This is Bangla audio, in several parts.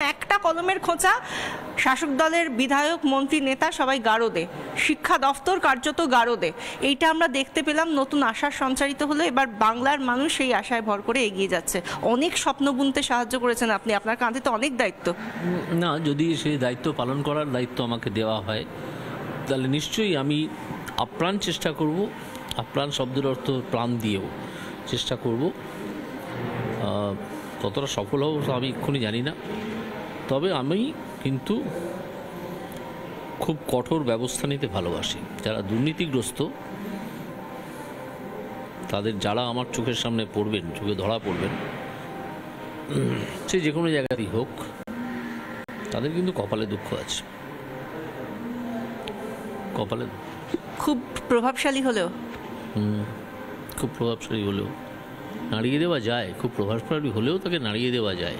একটা কলমের খোঁচা, শাসক দলের বিধায়ক মন্ত্রী নেতা সবাই গারদে, শিক্ষা দফতর কার্যত গারদে। এইটা আমরা দেখতে পেলাম, নতুন আশার সঞ্চারিত হলো। এবার বাংলার মানুষ সেই আশায় ভর করে এগিয়ে যাচ্ছে। অনেক স্বপ্ন বুনতে সাহায্য করেছেন আপনি, আপনার কাঁধে তো অনেক দায়িত্ব। না, যদি সেই দায়িত্ব পালন করার দায়িত্ব আমাকে দেওয়া হয় তাহলে নিশ্চয়ই আমি আপ্রাণ চেষ্টা করব। আপ্রাণ শব্দের অর্থ প্রাণ দিয়েও চেষ্টা করব। কতটা সফল হব আমি এক্ষুনি জানি না, তবে আমি কিন্তু খুব কঠোর ব্যবস্থা নিতে ভালোবাসি। যারা দুর্নীতিগ্রস্ত তাদের, যারা আমার চোখের সামনে পড়বেন, চোখে ধরা পড়বেন, সে যে কোনো জায়গাতেই হোক, তাদের কিন্তু কপালে দুঃখ আছে। কপালে খুব প্রভাবশালী হলেও খুব প্রভাবশালী হলেও নাড়িয়ে দেওয়া যায়। খুব প্রভাবশালী হলেও তাকে নাড়িয়ে দেওয়া যায়,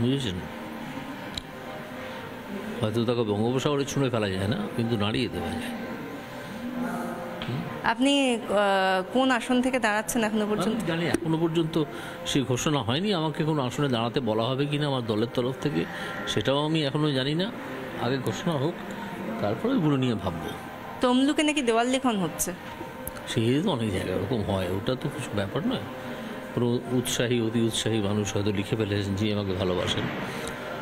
বুঝেছেন? হয়তো তাকে বঙ্গোপসাগরে ছুঁড়ে ফেলা যায় না, কিন্তু নাড়িয়ে দেওয়া যায়। আপনি কোন আসন থেকে দাঁড়াচ্ছেন এখনো পর্যন্ত? জানি এখনো পর্যন্ত সেই ঘোষণা হয়নি। আমাকে কোনো আসনে দাঁড়াতে বলা হবে কিনা আমার দলের তরফ থেকে, সেটাও আমি এখনো জানি না। আগে ঘোষণা হোক, তারপরে ওগুলো নিয়ে ভাববো। তমলুকে নাকি দেওয়াল লিখন হচ্ছে। সেই তো অনেক জায়গায় ওরকম হয়, ওটা তো কিছু ব্যাপার নয়। কোনো উৎসাহী, অতি উৎসাহী মানুষ হয়তো লিখে ফেলেছেন যে আমাকে ভালোবাসেন,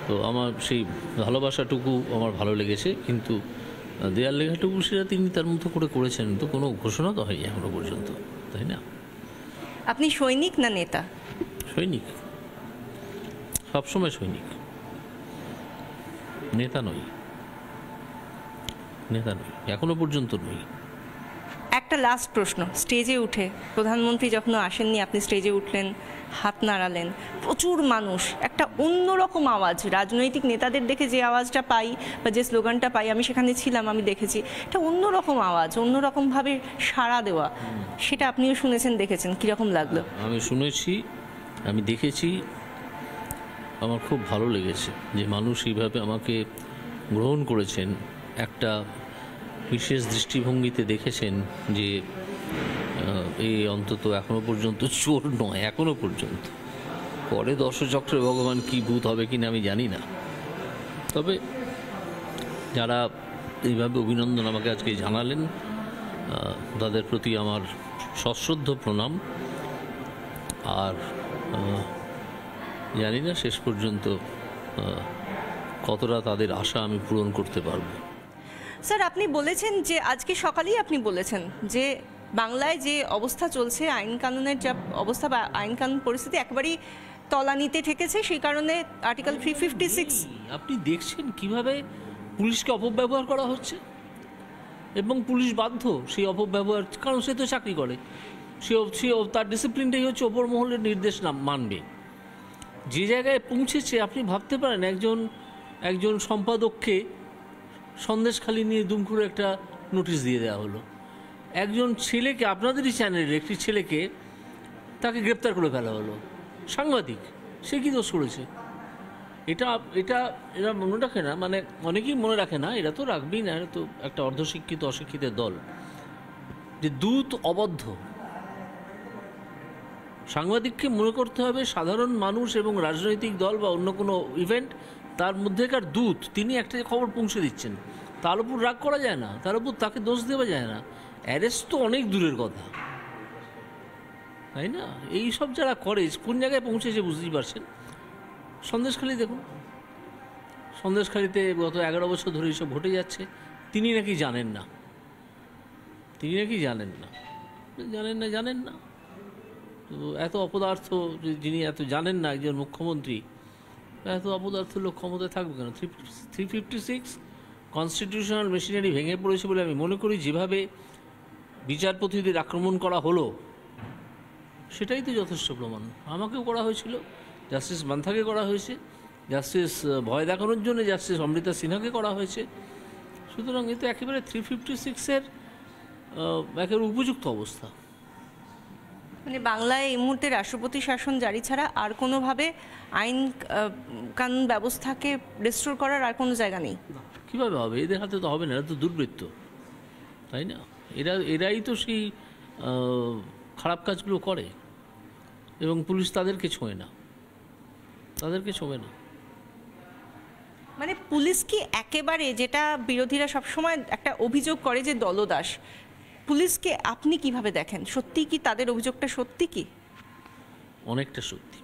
তো আমার সেই ভালোবাসাটুকু আমার ভালো লেগেছে। কিন্তু দেয়াল লেখাটুকু সেটা তিনি তার মতো করে করেছেন, তো কোনো ঘোষণা তো হয়নি এখনো পর্যন্ত, তাই না? আপনি সৈনিক না নেতা? সৈনিক, সবসময় সৈনিক, নেতা নই। নেতা নই, এখনো পর্যন্ত নই। একটা লাস্ট প্রশ্ন, স্টেজে উঠে প্রধানমন্ত্রী যখন আসেননি, আপনি স্টেজে উঠলেন, হাত নাড়ালেন, প্রচুর মানুষ, একটা অন্যরকম আওয়াজ, রাজনৈতিক নেতাদের দেখে যে আওয়াজটা পাই বা যে স্লোগানটা পাই, আমি সেখানে ছিলাম, আমি দেখেছি একটা অন্যরকম আওয়াজ, অন্যরকমভাবে সাড়া দেওয়া। সেটা আপনিও শুনেছেন, দেখেছেন, কীরকম লাগলো? আমি শুনেছি, আমি দেখেছি, আমার খুব ভালো লেগেছে যে মানুষ এইভাবে আমাকে গ্রহণ করেছেন। একটা বিশেষ দৃষ্টিভঙ্গিতে দেখেছেন যে এই অন্তত এখনো পর্যন্ত চোর নয়, এখনো পর্যন্ত। পরে দর্শচক্রে ভগবান কি ভূত হবে কিনা আমি জানি না, তবে যারা এইভাবে অভিনন্দন আমাকে আজকে জানালেন, তাদের প্রতি আমার সশ্রদ্ধ প্রণাম। আর জানি না শেষ পর্যন্ত কতটা তাদের আশা আমি পূরণ করতে পারবো। স্যার, আপনি বলেছেন যে আজকে সকালেই আপনি বলেছেন যে বাংলায় যে অবস্থা চলছে, আইন কানুনের যা অবস্থা বা আইন কানুন পরিস্থিতি একেবারেই তলানিতে ঠেকেছে, সেই কারণে আর্টিকেল 356। আপনি দেখছেন কিভাবে পুলিশকে অপব্যবহার করা হচ্ছে, এবং পুলিশ বাধ্য সেই অপব্যবহার, কারণ সে তো চাকরি করে, সে তার ডিসিপ্লিনটাই হচ্ছে ওপর মহলের নির্দেশ না মানবে। যে জায়গায় পৌঁছেছে আপনি ভাবতে পারেন, একজন সম্পাদককে সন্দেশখালি নিয়ে দুম করে একটা নোটিশ দিয়ে দেওয়া হলো। একজন ছেলেকে, আপনাদেরই চ্যানেলের একটি ছেলেকে, তাকে গ্রেপ্তার করে ফেলা হলো। সাংবাদিক, সে কি দোষ করেছে? এরা মনে রাখে না, মানে অনেকেই মনে রাখে না, এরা তো রাখবেই না, এরা তো একটা অর্ধশিক্ষিত অশিক্ষিতের দল, যে দূত অবদ্ধ। সাংবাদিককে মনে করতে হবে সাধারণ মানুষ এবং রাজনৈতিক দল বা অন্য কোনো ইভেন্ট, তার মধ্যেকার দূত। তিনি একটা খবর পৌঁছে দিচ্ছেন, তার উপর রাগ করা যায় না, তার উপর তাকে দোষ দেওয়া যায় না। অ্যারেস্ট তো অনেক দূরের কথা, তাই না? এই সব যারা করে কোন জায়গায় পৌঁছেছে বুঝতেই পারছেন। সন্দেশখালি দেখুন, সন্দেশখালিতে গত 11 বছর ধরে এইসব ঘটে যাচ্ছে। তিনি নাকি জানেন না, জানেন না। তো এত অপদার্থ যিনি এত জানেন না, একজন মুখ্যমন্ত্রী, এত অপদার্থ লোক ক্ষমতায় থাকবে কেন? 356 কনস্টিটিউশনাল মেশিনারি ভেঙে পড়েছে বলে আমি মনে করি। যেভাবে বিচারপতিদের আক্রমণ করা হলো, সেটাই তো যথেষ্ট প্রমাণ। আমাকেও করা হয়েছিল, জাস্টিস মান্থাকে করা হয়েছে, জাস্টিস ভয় দেখানোর জন্য জাস্টিস অমৃতা সিনহাকে করা হয়েছে। সুতরাং এ তো একেবারে 356-এর একেবারে উপযুক্ত অবস্থা। মানে বাংলায় এই মুহূর্তে রাষ্ট্রপতি শাসন জারি ছাড়া আর কোনোভাবে আইন কানুন ব্যবস্থাকে রেস্টোর করার আর কোনো জায়গা নেই। কীভাবে হবে? এদের হাতে তো হবে না, এরা তো দুর্বৃত্ত, তাই না? এরাই তো সেই খারাপ কাজগুলো করে, এবং পুলিশ তাদেরকে ছোঁয় না। মানে পুলিশ কি একেবারে, যেটা বিরোধীরা সবসময় একটা অভিযোগ করে যে দলদাস, পুলিশকে আপনি কিভাবে দেখেন? সত্যি কি তাদের অভিযোগটা সত্যি কি? অনেকটা সত্যি,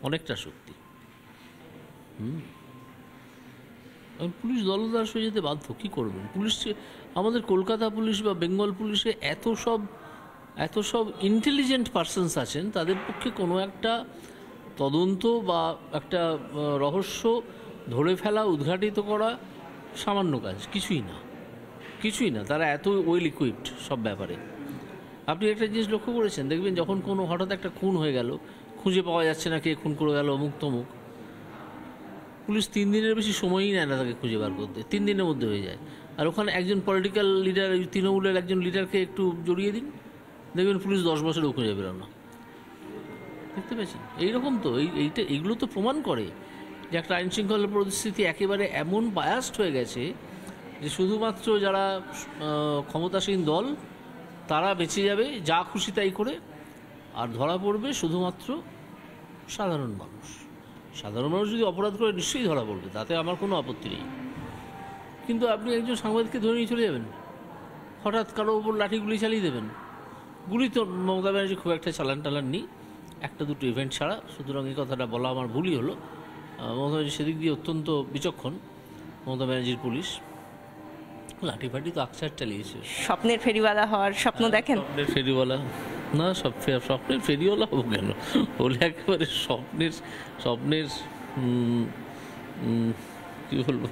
অনেকটা সত্যি। পুলিশ দলদাস হয়ে যেতে বাধ্য, কী করবেন? পুলিশ, আমাদের কলকাতা পুলিশ বা বেঙ্গল পুলিশে এত সব ইন্টেলিজেন্ট পারসনস আছেন, তাদের পক্ষে কোনো একটা তদন্ত বা একটা রহস্য ধরে ফেলা, উদ্ঘাটিত করা সামান্য কাজ, কিছুই না। তারা এত ওয়েল ইকুইপড সব ব্যাপারে। আপনি একটা জিনিস লক্ষ্য করেছেন, দেখবেন যখন কোনো হঠাৎ একটা খুন হয়ে গেল, খুঁজে পাওয়া যাচ্ছে না কে খুন করে গেল অমুক তমুক, পুলিশ 3 দিনের বেশি সময়ই নেয় না তাকে খুঁজে বার করতে, 3 দিনের মধ্যে হয়ে যায়। আর ওখানে একজন পলিটিক্যাল লিডার, তৃণমূলের একজন লিডারকে একটু জড়িয়ে দিন, দেখবেন পুলিশ 10 বছরেও খুঁজে বেরো না। দেখতে পেয়েছেন? এইরকম তো এইগুলো তো প্রমাণ করে যে একটা আইন শৃঙ্খলা পরিস্থিতি একেবারে এমন বায়াসড হয়ে গেছে যে শুধুমাত্র যারা ক্ষমতাসীন দল তারা বেঁচে যাবে যা খুশি তাই করে, আর ধরা পড়বে শুধুমাত্র সাধারণ মানুষ। সাধারণ মানুষ যদি অপরাধ করে নিশ্চয়ই ধরা পড়বে, তাতে আমার কোনো আপত্তি নেই। কিন্তু আপনি একজন সাংবাদিককে ধরে নিয়ে চলে যাবেন, হঠাৎ কারো ওপর লাঠি গুলি চালিয়ে দেবেন। গুলি তো মমতা ব্যানার্জি খুব একটা চালান নেই, একটা দুটো ইভেন্ট ছাড়া, সুতরাং এই কথাটা বলা আমার ভুলই হলো। মমতা ব্যানার্জি সেদিক দিয়ে অত্যন্ত বিচক্ষণ, মমতা ব্যানার্জির পুলিশ। লাঠি ফাটি তো আকছার চালিয়েছে। স্বপ্নের ফেরিওয়ালা হওয়ার স্বপ্ন দেখেন? স্বপ্নের ফেরিওয়ালা না, স্বপ্নের ফেরিওয়ালা হবো কেন? হলে একেবারে স্বপ্নের কী বলবো,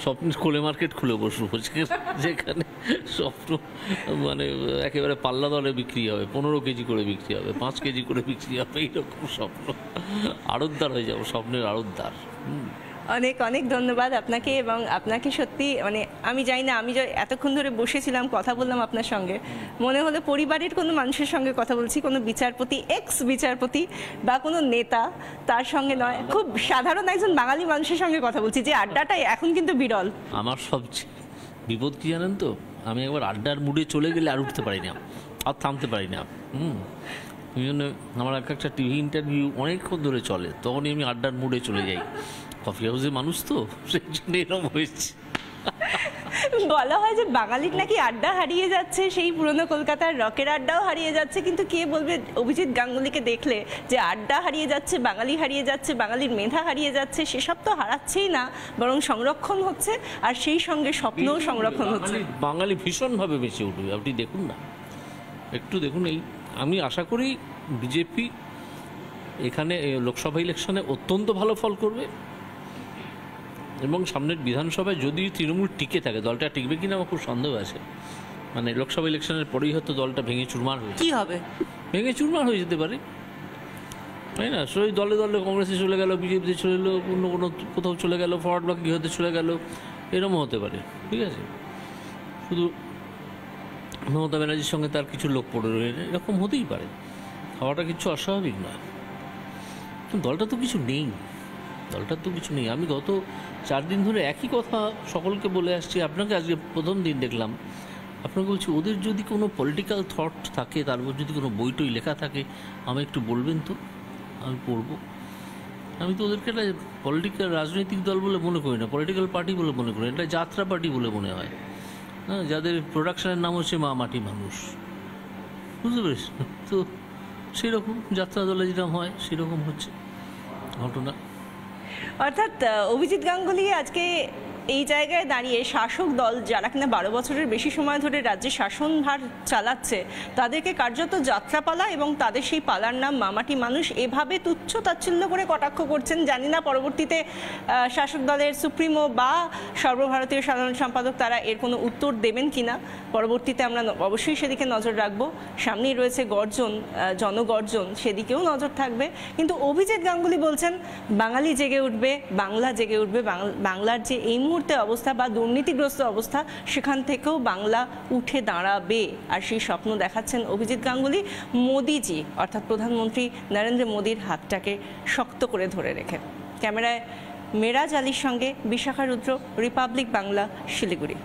স্বপ্নের কোলে মার্কেট খুলে বসবো, যেখানে স্বপ্ন মানে একেবারে পাল্লা দরে বিক্রি হবে, 15 কেজি করে বিক্রি হবে, 5 কেজি করে বিক্রি হবে, এইরকম স্বপ্ন। আড়তদার হয়ে যাবো, স্বপ্নের আড়তদার। অনেক অনেক ধন্যবাদ আপনাকে। এবং আপনাকে সত্যি মানে আমি জানি না, আমি এতক্ষণ ধরে বসেছিলাম, কথা বললাম আপনার সঙ্গে, মনে হলো পরিবারের কোনো মানুষের সঙ্গে কথা বলছি, কোনো বিচারপতি, এক্স বিচারপতি বা কোনো নেতা তার সঙ্গে নয়, খুব সাধারণ একজন বাঙালি মানুষের সঙ্গে কথা বলছি, যে আড্ডাটাই এখন কিন্তু বিরল। আমার সবচেয়ে বিপদ কি জানেন তো, আমি একবার আড্ডার মুডে চলে গেলে আর উঠতে পারি না, আর থামতে পারি না। ওই জন্য আমার একটা টিভি ইন্টারভিউ অনেকক্ষণ ধরে চলে, তখনই আমি আড্ডার মুডে চলে যাই। কফি হাউসের মানুষ তো, সেই জন্য এরকম হয়েছে। বলা হয় যে বাঙালির নাকি আড্ডা হারিয়ে যাচ্ছে, সেই পুরনো কলকাতার রকের আড্ডাও হারিয়ে যাচ্ছে, কিন্তু কে বলবে অভিজিৎ গাঙ্গুলিকে দেখলে যে আড্ডা হারিয়ে যাচ্ছে, বাঙালি হারিয়ে যাচ্ছে, বাঙালির মেধা হারিয়ে যাচ্ছে? সেসব তো হারাচ্ছেই না, বরং সংরক্ষণ হচ্ছে, আর সেই সঙ্গে স্বপ্নও সংরক্ষণ হচ্ছে। বাঙালি ভীষণভাবে বেঁচে উঠবে, আপনি দেখুন না, একটু দেখুন। আমি আশা করি বিজেপি এখানে লোকসভা ইলেকশনে অত্যন্ত ভালো ফল করবে, এবং সামনের বিধানসভায় যদি তৃণমূল টিকে থাকে, দলটা টিকবে কিনা আমার খুব সন্দেহ আছে। মানে লোকসভা ইলেকশনের পরেই হয়তো দলটা ভেঙে চুরমার হয়ে, কি হবে, ভেঙে চুরমার হয়ে যেতে পারে, তাই না? সেই দলে কংগ্রেসে চলে গেল, বিজেপিতে চলে এলো, অন্য কোনো কোথাও চলে গেল, ফরওয়ার্ড ব্লক হতে চলে গেল, এরকমও হতে পারে। ঠিক আছে, শুধু মমতা ব্যানার্জির সঙ্গে তার কিছু লোক পড়ে রয়েছে, এরকম হতেই পারে, হওয়াটা কিছু অস্বাভাবিক নয়। দলটা তো কিছু নেই, আমি গত 4 দিন ধরে একই কথা সকলকে বলে আসছি, আপনাকে আজকে প্রথম দিন দেখলাম, আপনাকে বলছি, ওদের যদি কোনো পলিটিক্যাল থট থাকে, তারপর যদি কোনো বইটই লেখা থাকে, আমি একটু বলবেন তো, আমি পড়ব। আমি তো ওদেরকে একটা পলিটিক্যাল রাজনৈতিক দল বলে মনে করি না, পলিটিক্যাল পার্টি বলে মনে করি, এটা যাত্রা পার্টি বলে মনে হয়। হ্যাঁ, যাদের প্রোডাকশনের নাম হচ্ছে মা মাটি মানুষ, বুঝতে পেরেছেন তো? সেরকম যাত্রা দলে যেরকম হয় সেরকম হচ্ছে ঘটনা। অর্থাৎ অভিজিৎ গাঙ্গুলি আজকে এই জায়গায় দাঁড়িয়ে শাসক দল, যারা কিনা 12 বছরের বেশি সময় ধরে রাজ্যে শাসনভার চালাচ্ছে, তাদেরকে কার্যত যাত্রাপালা এবং তাদের সেই পালার নাম মামাটি মানুষ এভাবে তুচ্ছ তাচ্ছিল্য করে কটাক্ষ করছেন। জানি না পরবর্তীতে শাসক দলের সুপ্রিমো বা সর্বভারতীয় সাধারণ সম্পাদক তারা এর কোনো উত্তর দেবেন কিনা, পরবর্তীতে আমরা অবশ্যই সেদিকে নজর রাখবো। সামনেই রয়েছে গর্জন, জনগর্জন, সেদিকেও নজর থাকবে। কিন্তু অভিজিৎ গাঙ্গুলি বলছেন বাঙালি জেগে উঠবে, বাংলা জেগে উঠবে, বাংলার যে এই মুহূর্তে অবস্থা বা দুর্নীতিগ্রস্ত অবস্থা, সেখান থেকেও বাংলা উঠে দাঁড়াবে। আর সেই স্বপ্ন দেখাচ্ছেন অভিজিৎ গাঙ্গুলি, মোদিজি অর্থাৎ প্রধানমন্ত্রী নরেন্দ্র মোদীর হাতটাকে শক্ত করে ধরে রেখে। ক্যামেরায় মেরাজ আলীর সঙ্গে বিশাখা রুদ্র, রিপাবলিক বাংলা, শিলিগুড়ি।